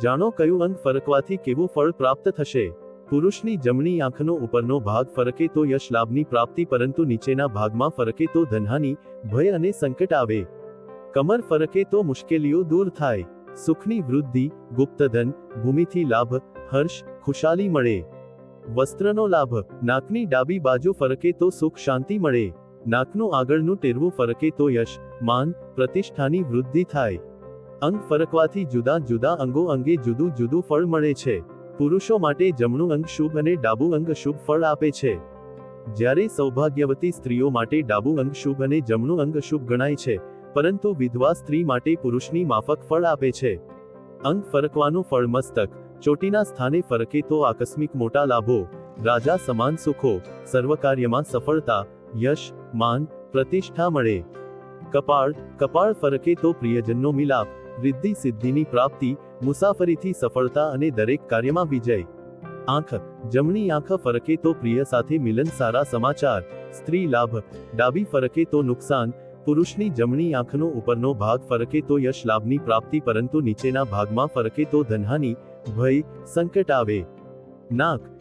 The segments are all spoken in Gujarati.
જાણો કયું અંગ ફરકવાથી કેવું ફળ પ્રાપ્ત થશે। પુરુષની જમણી આંખનો ઉપરનો ભાગ ફરકે તો યશ લાભની પ્રાપ્તિ, પરંતુ નીચેના ભાગમાં ફરકે તો ધનહાનિ, ભય અને સંકટ આવે। કમર ફરકે તો મુશ્કેલીઓ દૂર થાય, સુખની વૃદ્ધિ, ગુપ્તધન, ભૂમિથી લાભ, હર્ષ, ખુશાલી મળે। વસ્ત્રનો લાભ, નાકની ડાબી બાજુ ફરકે તો સુખ શાંતિ મળે। નાકનું આગળનું ટેરવું ફરકે તો યશ, માન, પ્રતિષ્ઠાની વૃદ્ધિ થાય। અંગ ફરકવાથી જુદા જુદા અંગો અંગે જુદું જુદું ફળ મળે છે। પુરુષો માટે જમણું અંગ શુભ અને ડાબું અંગ શુભ ફળ આપે છે, જ્યારે સૌભાગ્યવતી સ્ત્રીઓ માટે ડાબું અંગ શુભ અને જમણું અંગ શુભ ગણાય છે, પરંતુ વિધવા સ્ત્રી માટે પુરુષની માફક ફળ આપે છે। અંગ ફરકવાનું ફળ મસ્તક, ચોટીના સ્થાને ફરકે તો આકસ્મિક મોટા લાભો, રાજા સમાન સુખો, સર્વકાર્યમાં સફળતા, યશ, માન, પ્રતિષ્ઠા મળે। કપાળ ફરકે તો પ્રિયજનનો મિલાપ, રિદ્ધિ સિદ્ધિની પ્રાપ્તિ, મુસાફરીથી સફળતા અને દરેક કાર્યમાં વિજય। આંખ, જમણી આંખ ફરકે તો પ્રિય સાથે મિલન, સારા સમાચાર, સ્ત્રી લાભ। ડાબી ફરકે તો નુકસાન, પુરુષની જમણી આંખનો ઉપરનો ભાગ ફરકે તો યશ લાભની પ્રાપ્તિ, પરંતુ નીચેના ભાગમાં ફરકે તો ધનહાનિ, ભય, સંકટ આવે।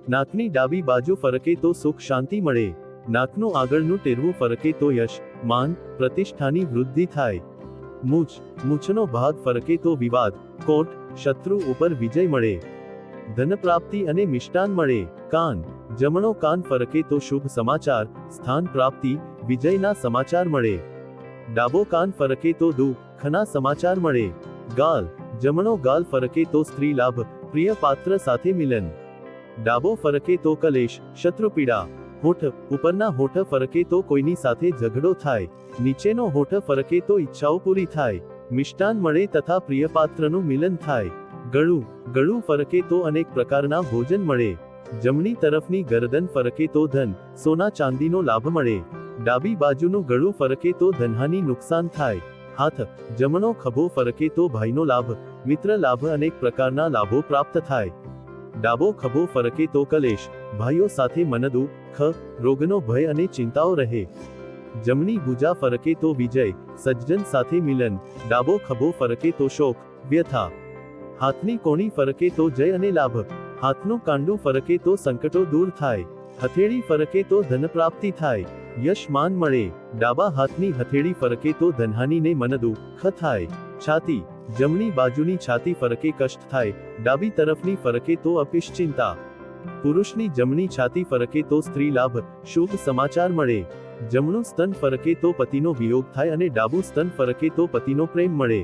નાકની ડાબી બાજુ ફરકે તો સુખ શાંતિ મળે। નાકનું આગળનું ટેરવું ફરકે તો યશ, માન, પ્રતિષ્ઠાની વૃદ્ધિ થાય। મૂછનો ભાગ ફરકે તો વિવાદ, કોટ, શત્રુ ઉપર વિજય મળે। ધન પ્રાપ્તિ અને મિષ્ટાન મળે। કાન, જમણો કાન ફરકે તો શુભ સમાચાર, સ્થાન પ્રાપ્તિ, વિજયના સમાચાર મળે। ડાબો કાન ફરકે તો દુઃખના સમાચાર મળે। ગાલ, જમણો ગાલ ફરકે તો સ્ત્રી લાભ, પ્રિય પાત્ર સાથે મિલન। ડાબો ફરકે તો કલેશ, શત્રુ પીડા। હોઠ, ઉપરના હોઠ ફરકે તો કોઈની સાથે ઝઘડો થાય, નીચેનો હોઠ ફરકે તો ઈચ્છાઓ પૂરી થાય, મિષ્ટાન મળે તથા પ્રિય પાત્રનું મિલન થાય। ગળું ફરકે તો અનેક પ્રકારના ભોજન મળે। જમણી તરફની ગરદન ફરકે તો ધન, સોના ચાંદીનો લાભ મળે। ડાબી બાજુનું ગળું ફરકે તો ધનહાનિ, નુકસાન થાય। હાથ, જમણો ખભો ફરકે તો ભાઈનો લાભ, મિત્ર લાભ, અનેક પ્રકારના લાભો પ્રાપ્ત થાય। ડાબો ખભો ફરકે તો કલેશ, ભાઈઓ સાથે મનદુઃખ, રોગનો ભય અને ચિંતાઓ રહે। જમણી ભુજા ફરકે તો વિજય, સજ્જન સાથે મિલન। ડાબો ખભો ફરકે તો શોક, વ્યથા। હાથની કોણી ફરકે તો જય અને લાભ। હાથનું કાંડું ફરકે તો સંકટો દૂર થાય। હથેળી ફરકે તો ધન પ્રાપ્તિ થાય, યશ માન મળે। ડાબા હાથની હથેળી ફરકે તો ધનહાનિ ને મનદુઃખ થાય। છાતી, જમણી બાજુની છાતી ફરકે કષ્ટ થાય, ડાબી તરફની ફરકે તો અપિશ્ચિંતા। પુરુષની જમણી છાતી ફરકે તો સ્ત્રી લાભ, શુભ સમાચાર મળે। જમણું સ્તન ફરકે તો પતિનો વિયોગ થાય અને ડાબું સ્તન ફરકે તો પતિનો પ્રેમ મળે।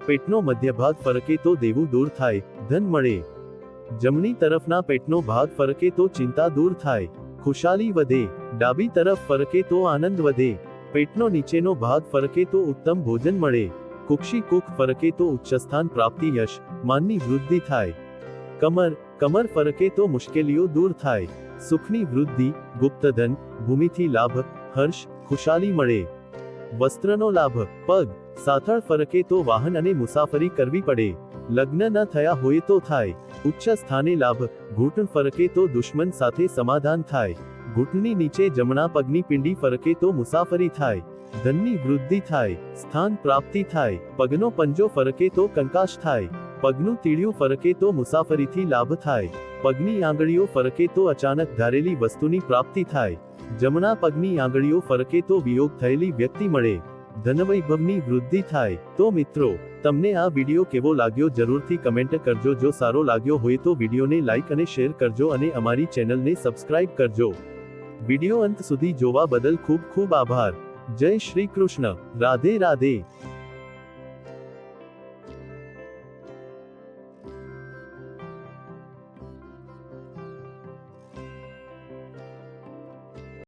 પેટનો મધ્ય ભાગ ફરકે તો દેવું દૂર થાય, ધન મળે। જમણી તરફના પેટનો ભાગ ફરકે તો ચિંતા દૂર થાય, ખુશાલી વધે। ડાબી તરફ ફરકે તો આનંદ વધે। પેટનો નીચેનો ભાગ ફરકે તો ઉત્તમ ભોજન મળે। કુક્ષી કુખ ફરકે તો ઉચ્ચસ્થાન પ્રાપ્તિ, યશ, માનની વૃદ્ધિ થાય। કમર ફરકે તો મુશ્કેલીઓ દૂર થાય, સુખની વૃદ્ધિ, ગુપ્તધન, ભૂમિથી લાભ, હર્ષ, ખુશાલી મળે। વસ્ત્રનો લાભ, પગ, સાથળ ફરકે તો વાહન અને મુસાફરી કરવી પડે। લગ્ન ન થયા હોય તો થાય, ઉચ્ચ સ્થાને લાભ। ઘૂંટણ ફરકે તો દુશ્મન સાથે સમાધાન થાય। ઘૂંટણની નીચે જમણા પગની પિંડી ફરકે તો મુસાફરી થાય, ધનની વૃદ્ધિ થાય, સ્થાન પ્રાપ્તિ થાય। પગનો પંજો ફરકે તો કંકાશ થાય। પગનું તીડિયું ફરકે તો મુસાફરીથી લાભ થાય। પગની આંગળીઓ ફરકે તો અચાનક ધારેલી વસ્તુની પ્રાપ્તિ થાય। જમણા પગની આંગળીઓ ફરકે તો વિયોગ થયેલી વ્યક્તિ મળે। ધનવૈભવની વૃદ્ધિ થાય। તો મિત્રો, તમને આ વિડિયો કેવો લાગ્યો જરૂરથી કમેન્ટ કરજો। જો સારો લાગ્યો હોય તો વિડિયોને લાઈક અને શેર કરજો અને અમારી ચેનલને સબસ્ક્રાઇબ કરજો। વિડિયો અંત સુધી જોવા બદલ ખૂબ ખૂબ આભાર। જય શ્રી કૃષ્ણ। રાધે રાધે।